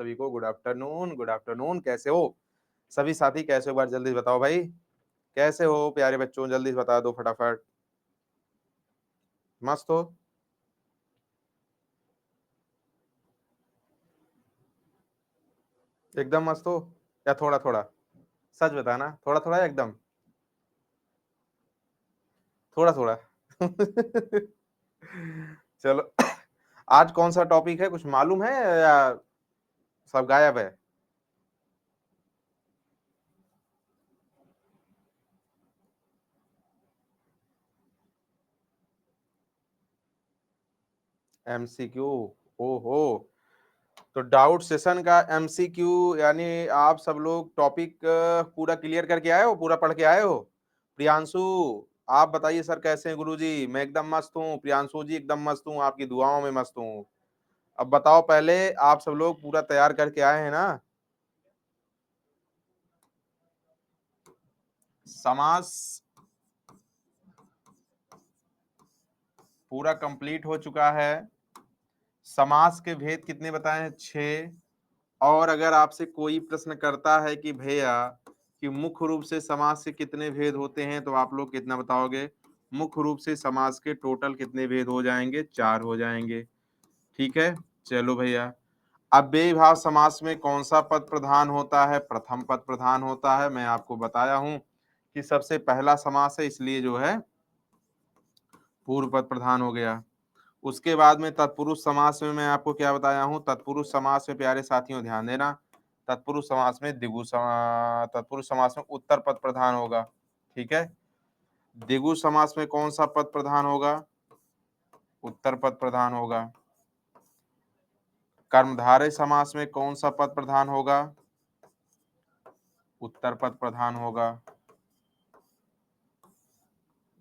सभी को good afternoon, good afternoon. कैसे हो सभी साथी? कैसे हो? एक बार जल्दी बताओ भाई, कैसे हो प्यारे बच्चों? जल्दी से बता दो फटाफट। मस्त हो? एकदम मस्त हो या थोड़ा थोड़ा? सच बताना, थोड़ा थोड़ा या एकदम? थोड़ा थोड़ा। चलो, आज कौन सा टॉपिक है, कुछ मालूम है या सब गायब है? एमसीक्यू। ओहो, तो डाउट सेशन का एमसीक्यू, यानी आप सब लोग टॉपिक पूरा क्लियर करके आए हो, पूरा पढ़ के आए हो? प्रियांशु, आप बताइए सर कैसे हैं? गुरुजी मैं एकदम मस्त हूँ, प्रियांशु जी एकदम मस्त हूँ, आपकी दुआओं में मस्त हूँ। अब बताओ पहले, आप सब लोग पूरा तैयार करके आए हैं ना? समास पूरा कंप्लीट हो चुका है। समास के भेद कितने बताए हैं? 6। और अगर आपसे कोई प्रश्न करता है कि भैया कि मुख्य रूप से समास के कितने भेद होते हैं, तो आप लोग कितना बताओगे? मुख्य रूप से समास के टोटल कितने भेद हो जाएंगे? 4 हो जाएंगे। ठीक है, चलो भैया। अव्ययी भाव समास में कौन सा पद प्रधान होता है? प्रथम पद प्रधान होता है। मैं आपको बताया हूं कि सबसे पहला समास है, इसलिए जो है पूर्व पद प्रधान हो गया। उसके बाद में तत्पुरुष समास में मैं आपको क्या बताया हूं? तत्पुरुष समास में प्यारे साथियों ध्यान देना, तत्पुरुष समास में तत्पुरुष समास में उत्तर पद प्रधान होगा। ठीक है, द्विगु समास में कौन सा पद प्रधान होगा? उत्तर पद प्रधान होगा। कर्मधारय समास में कौन सा पद प्रधान होगा? उत्तर पद प्रधान होगा।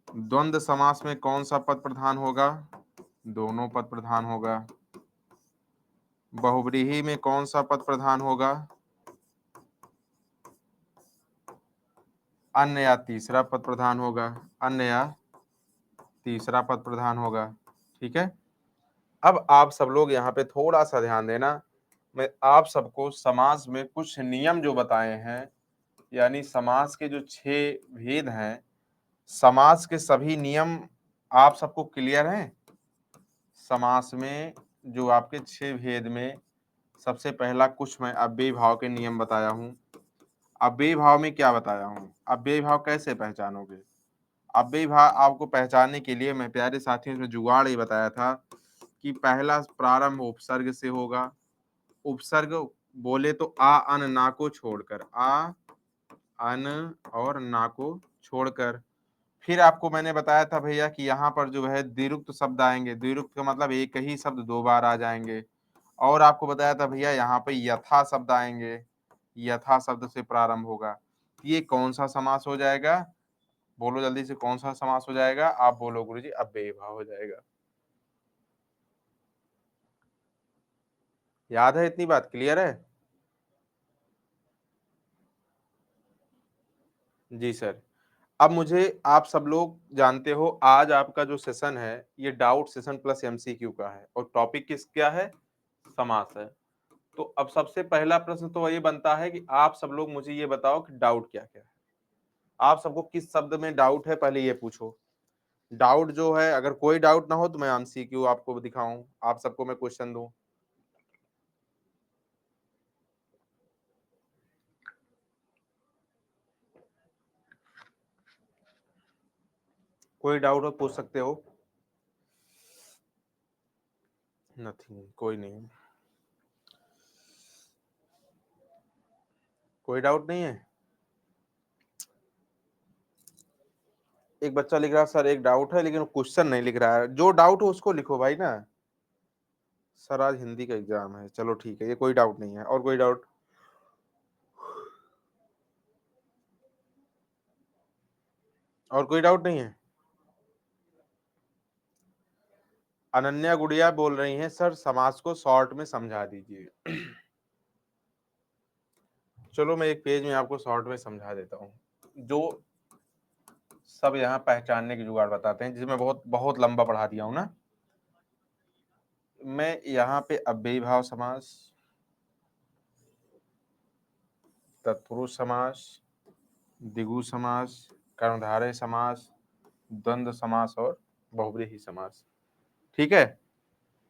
द्वंद्व समास में कौन सा पद प्रधान होगा? दोनों पद प्रधान होगा। बहुव्रीहि में कौन सा पद प्रधान होगा? अन्य या तीसरा पद प्रधान होगा। अन्य या तीसरा पद प्रधान होगा। ठीक है, अब आप सब लोग यहाँ पे थोड़ा सा ध्यान देना। मैं आप सबको समास में कुछ नियम जो बताए हैं, यानी समास के जो 6 भेद हैं, समास के सभी नियम आप सबको क्लियर हैं? समास में जो आपके 6 भेद में सबसे पहला कुछ मैं अव्ययी भाव के नियम बताया हूं। अव्ययी भाव में क्या बताया हूं? अव्ययी भाव कैसे पहचानोगे? अव्ययी भाव आपको पहचानने के लिए मैं प्यारे साथियों में जुगाड़ ये बताया था कि पहला प्रारंभ उपसर्ग से होगा। उपसर्ग बोले तो आ अन ना को छोड़कर, आ अन और ना को छोड़कर। फिर आपको मैंने बताया था भैया कि यहाँ पर जो है द्विरुक्त शब्द आएंगे। द्विरुक्त का मतलब एक ही शब्द 2 बार आ जाएंगे। और आपको बताया था भैया यहाँ पे यथा शब्द आएंगे, यथा शब्द से प्रारंभ होगा। ये कौन सा समास हो जाएगा? बोलो जल्दी से, कौन सा समास हो जाएगा? आप बोलो गुरुजी, अव्ययी भाव हो जाएगा। याद है? इतनी बात क्लियर है? जी सर। अब मुझे, आप सब लोग जानते हो आज आपका जो सेशन है ये डाउट सेशन प्लस एमसीक्यू का है, और टॉपिक किस क्या है? समास है। तो अब सबसे पहला प्रश्न तो ये बनता है कि आप सब लोग मुझे ये बताओ कि डाउट क्या क्या है। आप सबको किस शब्द में डाउट है, पहले ये पूछो। डाउट जो है, अगर कोई डाउट ना हो तो मैं एमसीक्यू आपको दिखाऊं, आप सबको मैं क्वेश्चन दूं। कोई डाउट हो पूछ सकते हो। नथिंग, कोई नहीं, कोई डाउट नहीं है। एक बच्चा लिख रहा है सर एक डाउट है, लेकिन क्वेश्चन नहीं लिख रहा है। जो डाउट हो उसको लिखो भाई ना। सर आज हिंदी का एग्जाम है, चलो ठीक है, ये कोई डाउट नहीं है। और कोई डाउट? और कोई डाउट नहीं है? अनन्या गुड़िया बोल रही हैं सर समास को शॉर्ट में समझा दीजिए। चलो मैं एक पेज में आपको शॉर्ट में समझा देता हूँ, जो सब यहाँ पहचानने की जुगाड़ बताते हैं, जिसमें बहुत बहुत लंबा पढ़ा दिया हूँ ना। मैं यहाँ पे अव्ययी भाव समास, तत्पुरुष समास, द्विगु समास, कर्मधारय समास, द्वंद्व समास और बहुव्रीहि समास। ठीक है,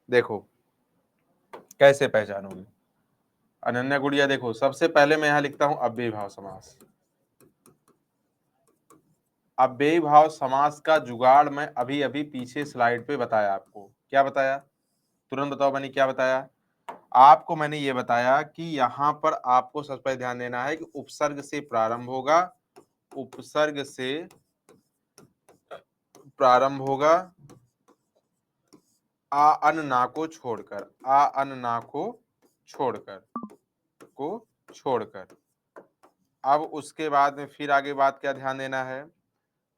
देखो कैसे पहचानोगे। अनन्या गुड़िया, देखो सबसे पहले मैं यहां लिखता हूं अव्ययी भाव समास। अव्ययी भाव समास का जुगाड़ मैं अभी अभी पीछे स्लाइड पे बताया आपको। क्या बताया, तुरंत बताओ बनी, क्या बताया आपको? मैंने ये बताया कि यहां पर आपको सबसे पहले ध्यान देना है कि उपसर्ग से प्रारंभ होगा, उपसर्ग से प्रारंभ होगा आ अन ना को छोड़कर, आ अन ना को छोड़कर। अब उसके बाद में फिर आगे बात क्या ध्यान देना है,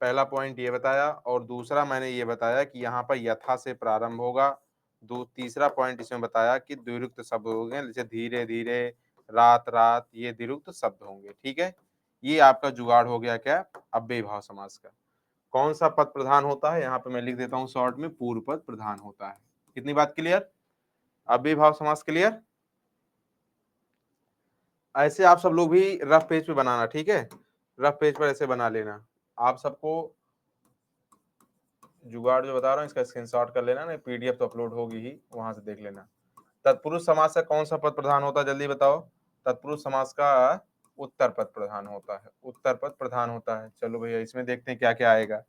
पहला पॉइंट ये बताया, और दूसरा मैंने ये बताया कि यहाँ पर यथा से प्रारंभ होगा। तीसरा पॉइंट इसमें बताया कि द्विरुक्त शब्द होंगे, जैसे धीरे धीरे, रात रात, ये द्विरुक्त शब्द होंगे। ठीक है, ये आपका जुगाड़ हो गया क्या, अव्ययी भाव समास का। कौन सा पद प्रधान होता है, यहाँ पे मैं लिख देता हूँ शॉर्ट में, पूर्व पद प्रधान होता है। कितनी बात क्लियर, अव्ययी भाव समास क्लियर। ऐसे आप सब लोग भी रफ पेज पे बनाना, ठीक है, रफ पेज पर ऐसे बना लेना। आप सबको जुगाड़ जो बता रहा हूँ इसका स्क्रीनशॉट कर लेना, नहीं पीडीएफ तो अपलोड होगी ही, वहां से देख लेना। तत्पुरुष समास का कौन सा पद प्रधान होता है, जल्दी बताओ। तत्पुरुष समास का उत्तर पद प्रधान होता है, उत्तर पद प्रधान होता है। चलो भैया इसमें देखते हैं क्या क्या आएगा।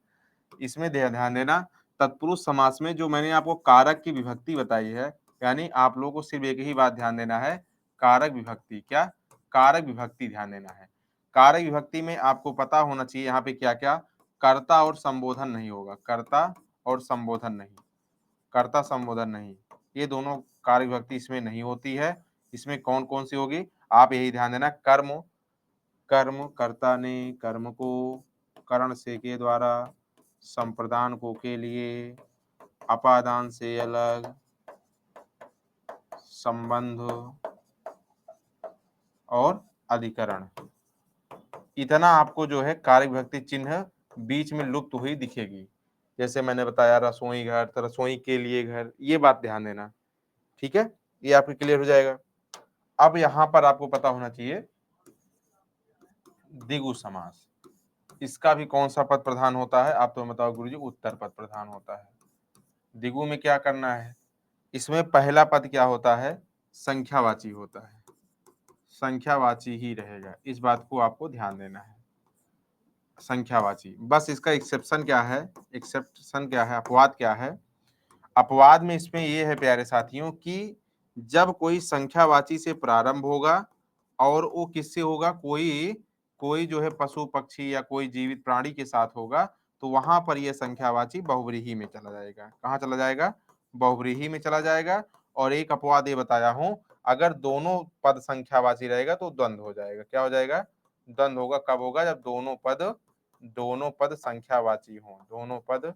इसमें ध्यान देना, तत्पुरुष समास में जो मैंने आपको कारक की विभक्ति बताई है, यानी आप लोगों को सिर्फ एक ही बात ध्यान देना है, कारक विभक्ति। क्या, कारक विभक्ति ध्यान देना है। कारक विभक्ति में आपको पता होना चाहिए यहाँ पे क्या क्या, कर्ता और संबोधन नहीं होगा, कर्ता और संबोधन नहीं, कर्ता संबोधन नहीं, ये दोनों कारक विभक्ति इसमें नहीं होती है। इसमें कौन कौन सी होगी, आप यही ध्यान देना, कर्म, कर्म कर्ता ने कर्म को, करण से के द्वारा, संप्रदान को के लिए, अपादान से अलग, संबंध और अधिकरण। इतना आपको जो है कारक विभक्ति चिन्ह बीच में लुप्त हुई दिखेगी। जैसे मैंने बताया रसोई घर, तो रसोई के लिए घर, ये बात ध्यान देना। ठीक है, ये आपको क्लियर हो जाएगा। अब यहां पर आपको पता होना चाहिए द्विगु समास, इसका भी कौन सा पद प्रधान होता है, आप तो बताओ गुरुजी, उत्तर पद प्रधान होता है। द्विगु में क्या करना है, इसमें पहला पद क्या होता है, संख्यावाची होता है, संख्यावाची ही रहेगा, इस बात को आपको ध्यान देना है, संख्यावाची। बस इसका एक्सेप्शन क्या है, एक्सेप्शन क्या है, अपवाद क्या है, अपवाद में इसमें ये है प्यारे साथियों कि जब कोई संख्यावाची से प्रारंभ होगा और वो किससे होगा, कोई कोई जो है पशु पक्षी या कोई जीवित प्राणी के साथ होगा, तो वहां पर यह संख्यावाची बहुव्रीहि में चला जाएगा। कहाँ चला जाएगा, बहुव्रीहि में चला जाएगा। और एक अपवाद ये बताया हूं, अगर दोनों पद संख्यावाची रहेगा तो द्वंद्व हो जाएगा। क्या हो जाएगा, द्वंद्व होगा। कब होगा, जब दोनों पद संख्यावाची हों, दोनों पद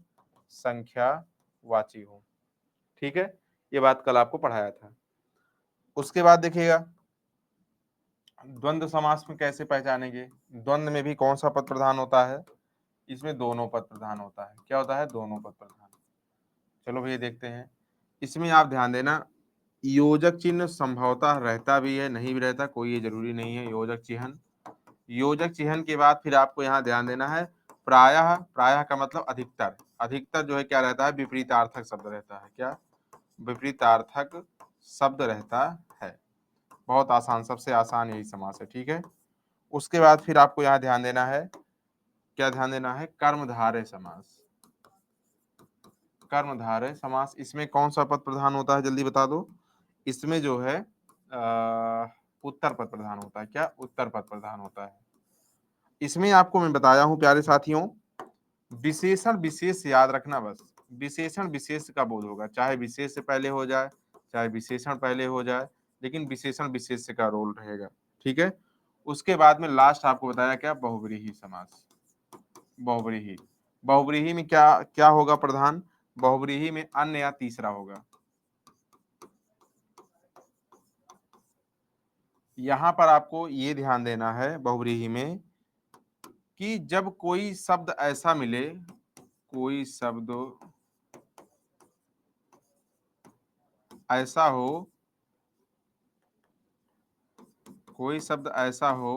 संख्यावाची हों। ठीक है, ये बात कल आपको पढ़ाया था। उसके बाद देखिएगा द्वंद्व समास में कैसे पहचानेंगे, द्वंद्व में भी कौन सा पद प्रधान होता है, इसमें दोनों पद प्रधान होता है। क्या होता है, दोनों पद प्रधान। चलो भैया देखते हैं। इसमें आप ध्यान देना, योजक चिन्ह संभवतः रहता भी है, नहीं भी रहता, कोई ये जरूरी नहीं है। योजक चिन्ह, योजक चिन्ह के बाद फिर आपको यहाँ ध्यान देना है, प्रायः, प्रायः का मतलब अधिकतर, अधिकतर जो है क्या रहता है, विपरीतार्थक शब्द रहता है। क्या, विपरीतार्थक शब्द रहता है। बहुत आसान, सबसे आसान यही समास है। ठीक है, उसके बाद फिर आपको यहाँ ध्यान देना है, क्या ध्यान देना है, कर्मधारय समास, कर्मधारय समास। इसमें कौन सा पद प्रधान होता है, जल्दी बता दो। इसमें जो है उत्तर पद प्रधान होता है। क्या, उत्तर पद प्रधान होता है। इसमें आपको मैं बताया हूं प्यारे साथियों, विशेषण विशेष याद रखना, बस विशेषण विशेष का बोध होगा, चाहे विशेष से पहले हो जाए चाहे विशेषण पहले हो जाए, लेकिन विशेषण विशेष का रोल रहेगा। ठीक है, उसके बाद में लास्ट आपको बताया क्या, बहुव्रीहि समास, बहुव्रीहि। बहुव्रीहि में क्या क्या होगा प्रधान, बहुव्रीहि में अन्य या तीसरा होगा। यहां पर आपको ये ध्यान देना है बहुव्रीहि में कि जब कोई शब्द ऐसा मिले, कोई शब्द ऐसा हो, कोई शब्द ऐसा हो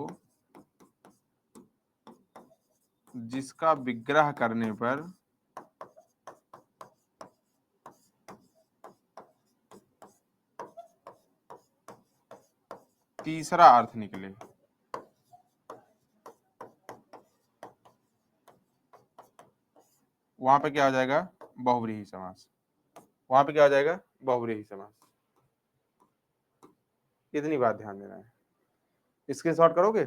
जिसका विग्रह करने पर तीसरा अर्थ निकले। वहां पे क्या हो जाएगा? बहुव्रीहि समास। वहां पे क्या हो जाएगा? बहुव्रीहि समास। इतनी बात ध्यान देना है। स्क्रीनशॉट करोगे?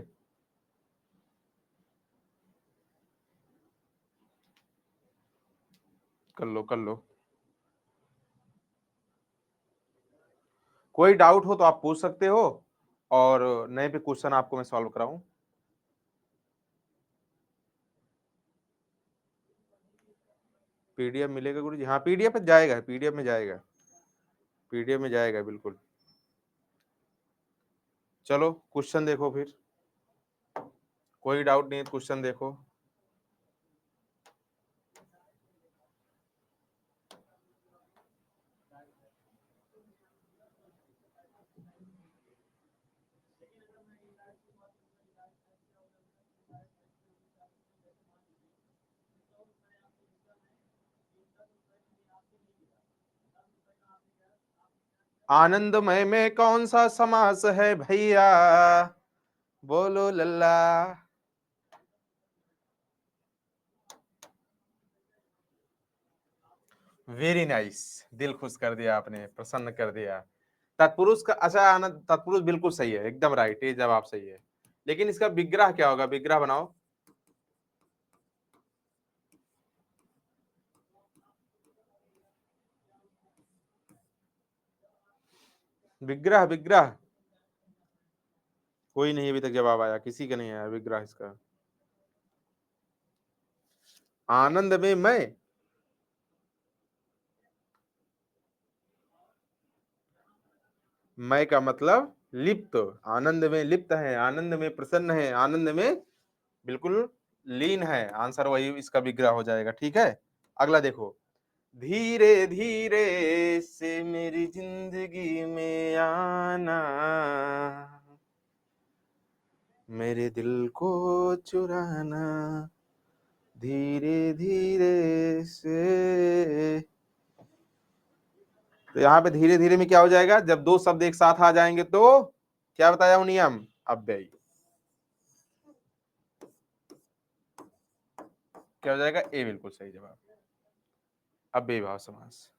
कर लो कर लो। कोई डाउट हो तो आप पूछ सकते हो, और नए पे क्वेश्चन आपको मैं सॉल्व कराऊं। पीडीएफ मिलेगा गुरु जी? हाँ, पीडीएफ में जाएगा, पीडीएफ में जाएगा, पीडीएफ में जाएगा बिल्कुल। चलो क्वेश्चन देखो फिर, कोई डाउट नहीं है, क्वेश्चन देखो। आनंदमय में कौन सा समास है भैया? बोलो लल्ला। वेरी नाइस, दिल खुश कर दिया आपने, प्रसन्न कर दिया। तत्पुरुष का, अच्छा आनंद, तत्पुरुष बिल्कुल सही है, एकदम राइट, ये जवाब सही है। लेकिन इसका विग्रह क्या होगा? विग्रह बनाओ। विग्रह, विग्रह कोई नहीं अभी तक जवाब आया, किसी का नहीं आया विग्रह इसका। आनंद में मैं, मैं का मतलब लिप्त, आनंद में लिप्त है, आनंद में प्रसन्न है, आनंद में बिल्कुल लीन है। आंसर वही इसका विग्रह हो जाएगा। ठीक है, अगला देखो। धीरे धीरे से मेरी जिंदगी में आना, मेरे दिल को चुराना, धीरे धीरे से। तो यहाँ पे धीरे धीरे में क्या हो जाएगा? जब दो शब्द एक साथ आ जाएंगे तो क्या बताया हूं नियम? अव्ययी। क्या हो जाएगा? ए बिल्कुल सही जवाब, अव्ययी भाव समास।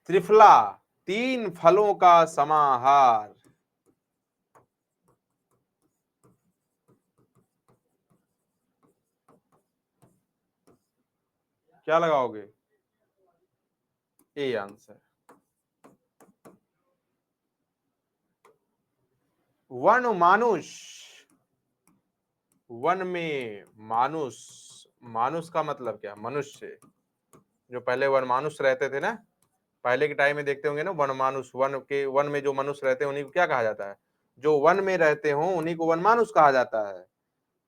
त्रिफला, तीन फलों का समाहार। क्या लगाओगे? A answer. वन मानुष, वन में मानुष, मानुष का मतलब क्या? मनुष्य। जो पहले वन मानुष रहते थे ना, पहले के टाइम में देखते होंगे ना, वन मानुष, वन के, वन में जो मनुष्य रहते हैं उन्हीं को क्या कहा जाता है? जो वन में रहते हो उन्हीं को वन मानुष कहा जाता है।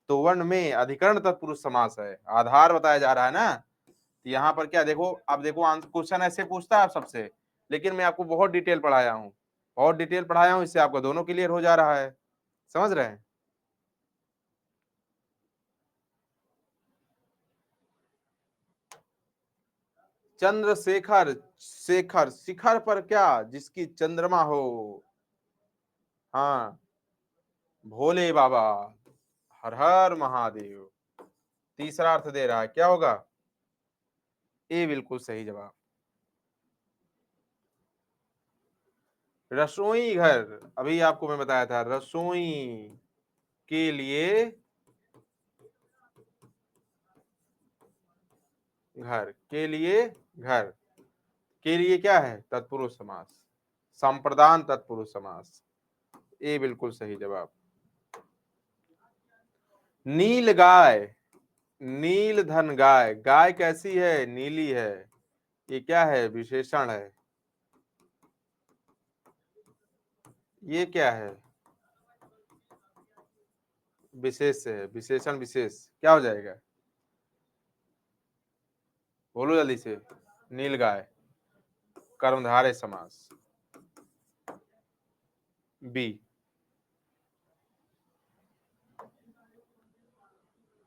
तो वन में अधिकरण तत्पुरुष समास है, आधार बताया जा रहा है ना। तो यहाँ पर क्या देखो, अब देखो क्वेश्चन ऐसे पूछता है आप सबसे, लेकिन मैं आपको बहुत डिटेल पढ़ाया हूँ, बहुत डिटेल पढ़ाया हूँ, इससे आपको दोनों क्लियर हो जा रहा है। समझ रहे हैं? चंद्रशेखर, शेखर, शिखर पर क्या? जिसकी चंद्रमा हो। हाँ, भोले बाबा, हर हर महादेव। तीसरा अर्थ दे रहा है, क्या होगा? ए बिल्कुल सही जवाब। रसोई घर, अभी आपको मैं बताया था, रसोई के लिए घर, के लिए घर, के लिए क्या है? तत्पुरुष समास, संप्रदान तत्पुरुष समास। ए बिल्कुल सही जवाब। नील गाय, नील धन गाय, गाय कैसी है? नीली है। ये क्या है? विशेषण है। ये क्या है? विशेष से है, विशेषण विशेष, क्या हो जाएगा? बोलो जल्दी से। नील गाय, कर्मधारय समास। बी।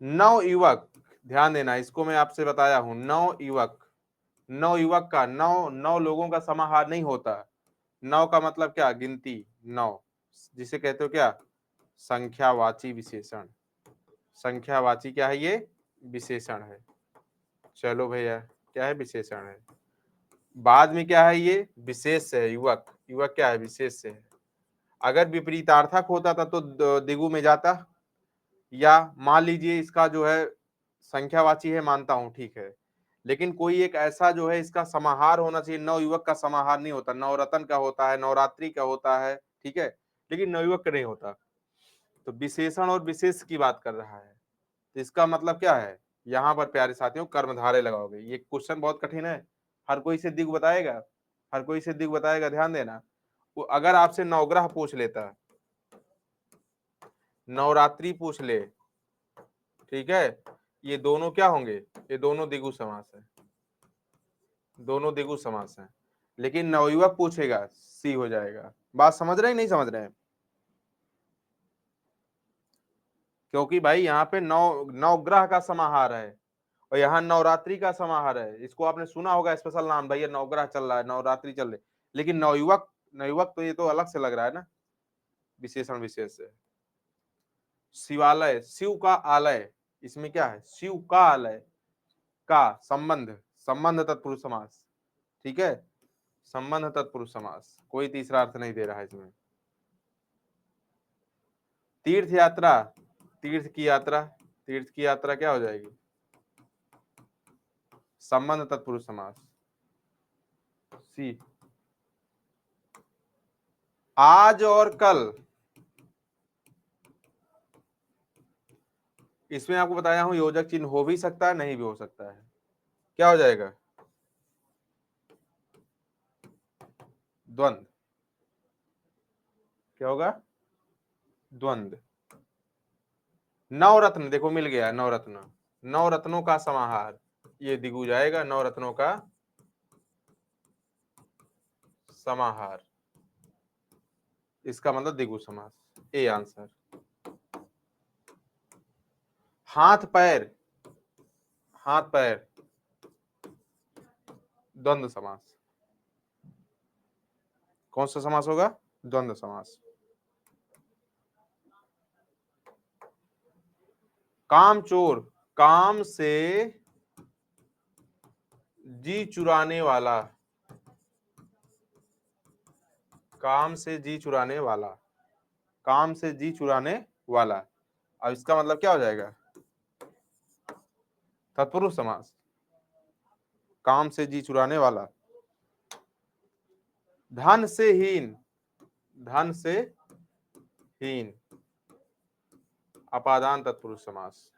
नवयुवक, ध्यान देना, इसको मैं आपसे बताया हूं, नवयुवक, नवयुवक का नौ, नौ लोगों का समाहार नहीं होता। नौ का मतलब क्या, गिनती, नौ, जिसे कहते हो क्या, संख्यावाची विशेषण। संख्यावाची क्या है, ये विशेषण है। चलो भैया, क्या है, विशेषण है। बाद में क्या है, ये विशेष है, युवक, युवक क्या है, विशेष है। अगर विपरीतार्थक होता था तो दिगु में जाता, या मान लीजिए इसका जो है संख्यावाची है, मानता हूं, ठीक है, लेकिन कोई एक ऐसा जो है इसका समाहार होना चाहिए। नवयुवक का समाहार नहीं होता, नवरत्न का होता है, नवरात्रि का होता है, ठीक है, लेकिन नवयुवक का नहीं होता। तो विशेषण और विशेष की बात कर रहा है, तो इसका मतलब क्या है, यहाँ पर प्यारे साथियों कर्मधारय लगाओगे। ये क्वेश्चन बहुत कठिन है, हर कोई से दिग बताएगा, हर कोई से दिग बताएगा, ध्यान देना। वो अगर आपसे नवग्रह पूछ लेता, नवरात्रि पूछ ले, ठीक है, ये दोनों क्या होंगे, ये दोनों द्विगु समास है, दोनों द्विगु समास है। लेकिन नवयुवक पूछेगा, सी हो जाएगा। बात समझ रहे हैं, नहीं समझ रहे हैं? क्योंकि भाई यहाँ पे नवग्रह का समाहार है, और यहाँ नवरात्रि का समाहार है। इसको आपने सुना होगा स्पेशल नाम, भैया नवग्रह चल रहा है, नवरात्रि चल रही, लेकिन नवयुवक, नवयुवक तो ये तो अलग से लग रहा है ना, विशेषण विशेष है। शिवालय, शिव का आलय, इसमें क्या है, शिव का आलय, का संबंध, संबंध तत्पुरुष समास, ठीक है, संबंध तत्पुरुष समास, कोई तीसरा अर्थ नहीं दे रहा है इसमें। तीर्थ यात्रा, तीर्थ की यात्रा, तीर्थ की यात्रा क्या हो जाएगी, संबंध तत्पुरुष समास, सी। आज और कल, इसमें आपको बताया हूं योजक चिन्ह हो भी सकता है, नहीं भी हो सकता है। क्या हो जाएगा, द्वंद, क्या होगा, द्वंद। नवरत्न, देखो मिल गया, नवरत्न, नवरत्नों का समाहार, ये दिगु जाएगा, नवरत्नों का समाहार, इसका मतलब दिगु समास, ए आंसर। हाथ पैर, हाथ पैर, द्वंद्व समास, कौन सा समास होगा, द्वंद्व समास। काम चोर, काम से जी चुराने वाला, काम से जी चुराने वाला, काम से जी चुराने वाला। अब इसका मतलब क्या हो जाएगा, तत्पुरुष समास, काम से जी चुराने वाला। धन से हीन, धन से हीन, अपादान तत्पुरुष समास,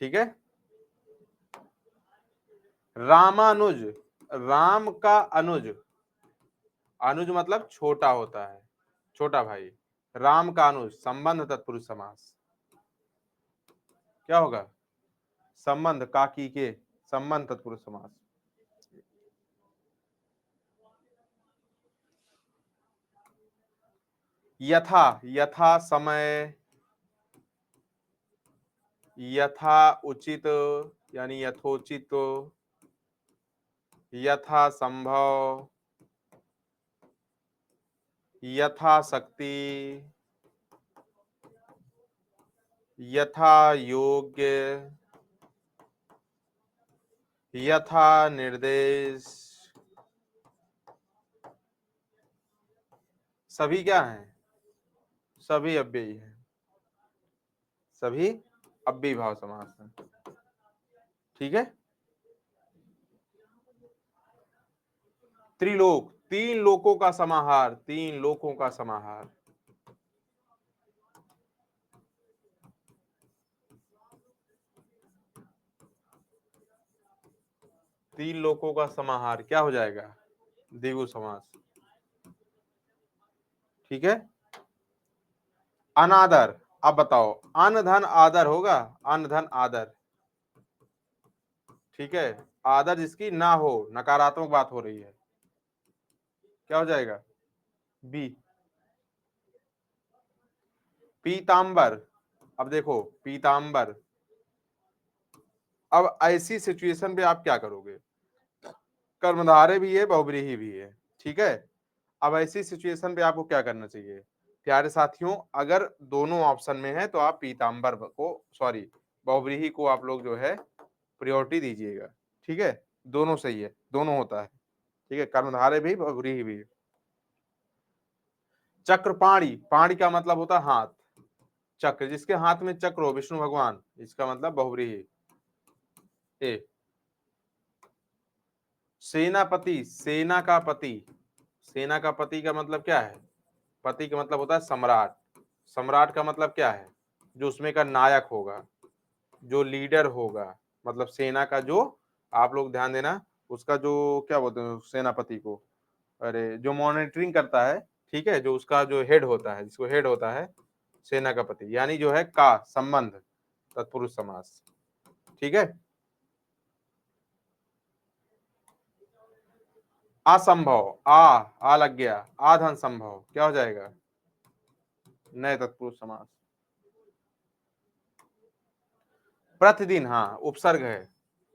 ठीक है। रामानुज, राम का अनुज, अनुज मतलब छोटा होता है, छोटा भाई, राम का अनुज, संबंध तत्पुरुष समास, क्या होगा, संबंध, काकी के, संबंध तत्पुरुष समास। यथा, यथा समय, यथा उचित, यानी यथोचित, यथा संभव, यथा शक्ति, यथा योग्य, यथा निर्देश, सभी क्या हैं, सभी अव्ययी हैं, सभी अव्ययी भाव समास हैं, ठीक है। त्रिलोक, तीन लोकों का समाहार, तीन लोकों का समाहार, तीन लोकों का समाहार क्या हो जाएगा, द्विगु समास, ठीक है। अनादर, अब बताओ, अन धन आदर होगा, अन धन आदर, ठीक है, आदर जिसकी ना हो, नकारात्मक बात हो रही है, क्या हो जाएगा, बी। पीतांबर, अब देखो पीतांबर, अब ऐसी सिचुएशन पे आप क्या करोगे? कर्मधारय भी है, बहुव्रीहि भी है, ठीक है। अब ऐसी सिचुएशन पे आपको क्या करना चाहिए प्यारे साथियों? अगर दोनों ऑप्शन में है तो आप पीतांबर को, सॉरी, बहुव्रीहि को आप लोग जो है प्रायोरिटी दीजिएगा, ठीक है। दोनों सही है, दोनों होता है, ठीक है, कर्मधारय भी बहुव्रीहि भी। चक्रपाणी, पाणी का मतलब होता है हाथ, चक्र, जिसके हाथ में चक्र हो, विष्णु भगवान, इसका मतलब बहुव्रीहि। ए। सेनापति, सेना का पति, सेना का पति का मतलब क्या है? पति का मतलब होता है सम्राट। सम्राट का मतलब क्या है? जो उसमें का नायक होगा, जो लीडर होगा, मतलब सेना का जो, आप लोग ध्यान देना, उसका जो क्या बोलते हैं सेनापति को, अरे जो मॉनिटरिंग करता है, ठीक है, जो उसका जो हेड होता है, जिसको हेड होता है सेना का पति, यानी जो है का संबंध, तत्पुरुष समास, ठीक है। असंभव, आ लग गया, आधन संभव, क्या हो जाएगा? नए तत्पुरुष समास। प्रतिदिन, हाँ उपसर्ग है,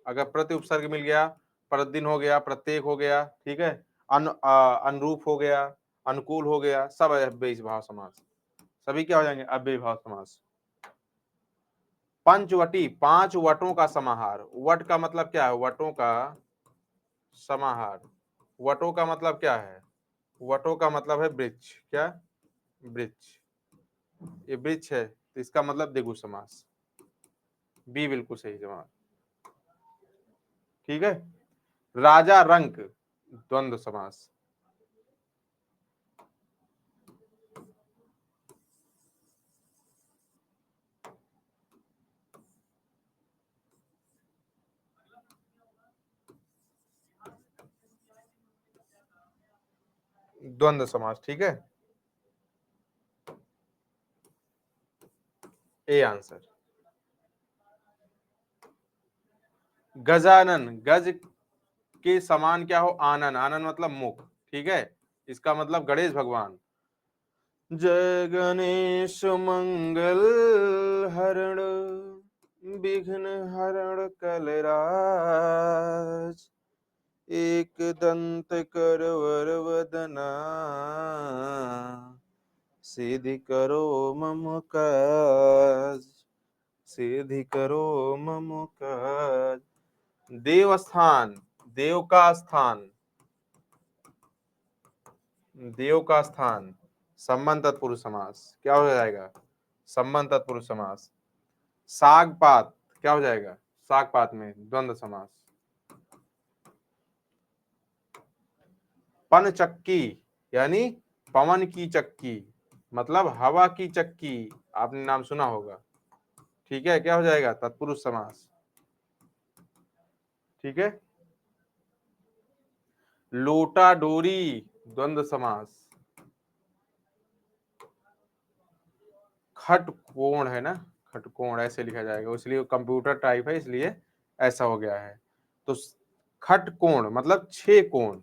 अगर प्रति उपसर्ग मिल गया, प्रतिदिन हो गया, प्रत्येक हो गया, ठीक है, अनुरूप हो गया, अनुकूल हो गया, सब अव्ययी भाव समास, सभी क्या हो जाएंगे? अव्ययी भाव समास। पंचवटी, पांच वटों का समाहार, वट का मतलब क्या है? वटों का समाहार। वटों का मतलब क्या है? वटों का मतलब है वृक्ष, क्या? वृक्ष, ये वृक्ष है तो इसका मतलब द्विगु समास, बी बिल्कुल सही जवाब, ठीक है। राजा रंक, द्वंद्व समास। द्वंद्व समास, ठीक है, ए आंसर। गजानन, गज के समान क्या हो? आनन, आनन मतलब मुख, ठीक है, इसका मतलब गणेश भगवान। जय गणेश मंगल हरण, विघ्न हरण कलराज, एक दंत करवर वदना, सिद्धि करो मम काज, सिद्धि करो मम काज। देवस्थान, देव का स्थान, देव का स्थान, संबंध तत्पुरुष समास, क्या हो जाएगा? संबंध तत्पुरुष समास। सागपात, क्या हो जाएगा? सागपात में द्वंद्व समास। पन चक्की, यानी पवन की चक्की, मतलब हवा की चक्की, आपने नाम सुना होगा, ठीक है, क्या हो जाएगा? तत्पुरुष समास, ठीक है। लोटा डोरी, द्वंद्व समास। खटकोण है ना, खटकोण ऐसे लिखा जाएगा, इसलिए कंप्यूटर टाइप है इसलिए ऐसा हो गया है। तो खटकोण मतलब 6 कोण,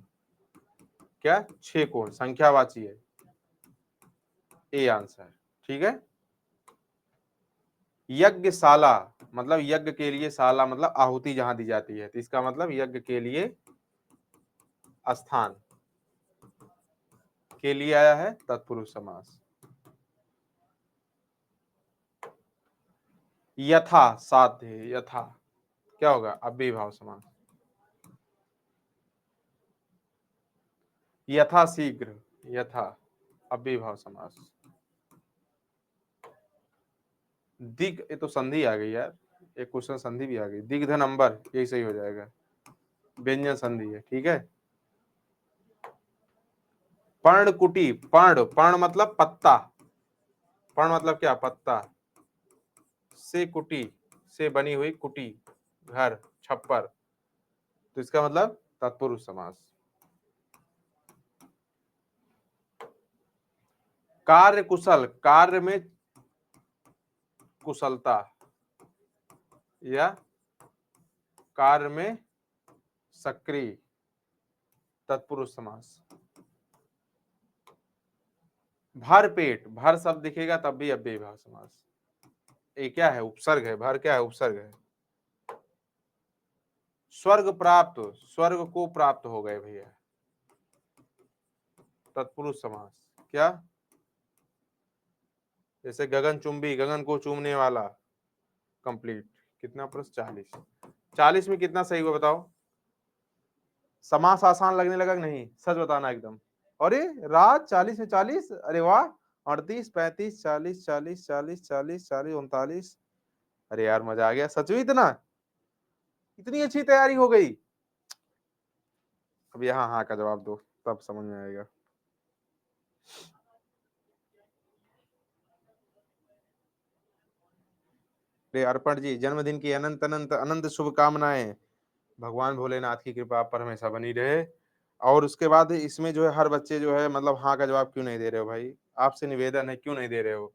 क्या? 6 कोण, संख्यावाची है, ए आंसर, ठीक है। यज्ञशाला, मतलब यज्ञ के लिए, शाला मतलब आहुति जहां दी जाती है, तो इसका मतलब यज्ञ के लिए स्थान, के लिए आया है तत्पुरुष समास। यथा साध्य, यथा क्या होगा? अव्ययी भाव समास। यथा शीघ्र, यथा अव्ययी भाव समास। दिग, ये तो संधि आ गई यार, एक क्वेश्चन संधि भी आ गई, दिग्ध नंबर, यही सही हो जाएगा, व्यंजन संधि है, ठीक है। पर्णकुटी, पर्ण, पर्ण मतलब पत्ता, पर्ण मतलब क्या? पत्ता, से कुटी, से बनी हुई कुटी, घर, छप्पर, तो इसका मतलब तत्पुरुष समास। कार्य कुशल, कार्य में कुशलता, या कार्य में सक्रिय, तत्पुरुष समास। भर पेट, भर शब्द दिखेगा तब भी अव्ययी भाव समास। ये क्या है? उपसर्ग है। भर क्या है? उपसर्ग है। स्वर्ग प्राप्त, स्वर्ग को प्राप्त हो गए भैया, तत्पुरुष समास। क्या? जैसे गगनचुंबी, गगन को चूमने वाला, कंप्लीट। कितना प्लस 40? 40 में कितना सही हुआ बताओ? समास आसान लगने लगा कि नहीं? सच बताना एकदम। अरे राज 40 में 40, अरे वाह। 38, 35, 40, 40, 40, 40, 40, 39। अरे यार मजा आ गया सच में। इतना इतनी अच्छी तैयारी हो गई। अब यहाँ हाँ का जवाब दो, तब समझ में आएगा। रे अर्पण जी, जन्मदिन की अनंत अनंत अनंत शुभकामनाएं। भगवान भोलेनाथ की कृपा आप पर हमेशा बनी रहे। और उसके बाद इसमें जो है हर बच्चे जो है मतलब हाँ का जवाब क्यों नहीं दे रहे हो भाई? आपसे निवेदन है, क्यों नहीं दे रहे हो?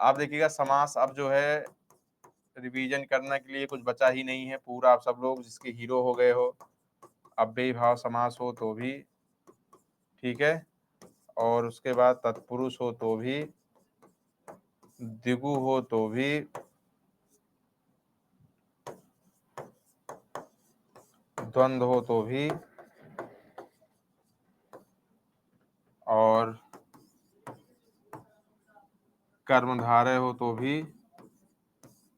आप देखिएगा समास अब जो है रिवीजन करने के लिए कुछ बचा ही नहीं है। पूरा आप सब लोग जिसके हीरो हो गए हो। अव्ययी भाव समास हो तो भी ठीक है, और उसके बाद तत्पुरुष हो तो भी, द्विगु हो तो भी, द्वंद्व हो तो भी, और कर्मधारय हो तो भी,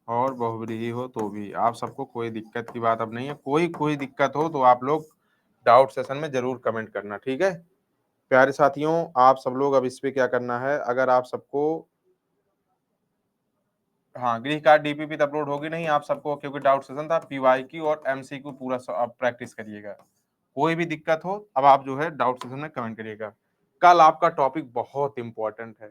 और बहुव्रीहि हो तो भी। आप सबको कोई दिक्कत की बात अब नहीं है। कोई दिक्कत हो तो आप लोग डाउट सेशन में जरूर कमेंट करना, ठीक है प्यारे साथियों। आप सब लोग अब इस पे क्या करना है, अगर आप सबको, हाँ गृह कार्ड डीपीपी तो अपलोड होगी नहीं आप सबको, क्योंकि डाउट सेशन था। पीवाईक्यू और एमसीक्यू पूरा आप प्रैक्टिस करिएगा। कोई भी दिक्कत हो अब आप जो है डाउट सेशन में कमेंट करिएगा। कल आपका टॉपिक बहुत इंपॉर्टेंट है,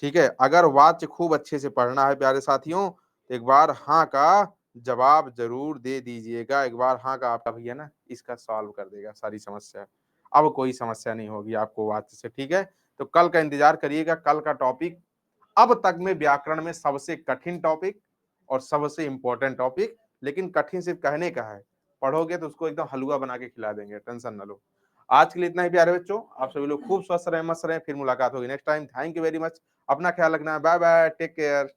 ठीक है। अगर वाच्य खूब अच्छे से पढ़ना है प्यारे साथियों, तो एक बार हाँ का जवाब जरूर दे दीजिएगा। एक बार हाँ का आपका भैया ना इसका सॉल्व कर देगा सारी समस्या। अब कोई समस्या नहीं होगी आपको वाच्य से, ठीक है। तो कल का इंतजार करिएगा। कल का टॉपिक अब तक में व्याकरण में सबसे कठिन टॉपिक और सबसे इंपॉर्टेंट टॉपिक। लेकिन कठिन सिर्फ कहने का है, पढ़ोगे तो उसको एकदम हलवा बना के खिला देंगे, टेंशन ना लो। आज के लिए इतना ही प्यारे बच्चों। आप सभी लोग खूब स्वस्थ रहें, मस्त रहें। फिर मुलाकात होगी next time. Thank you very much. अपना ख्याल रखना है। Bye bye, take care.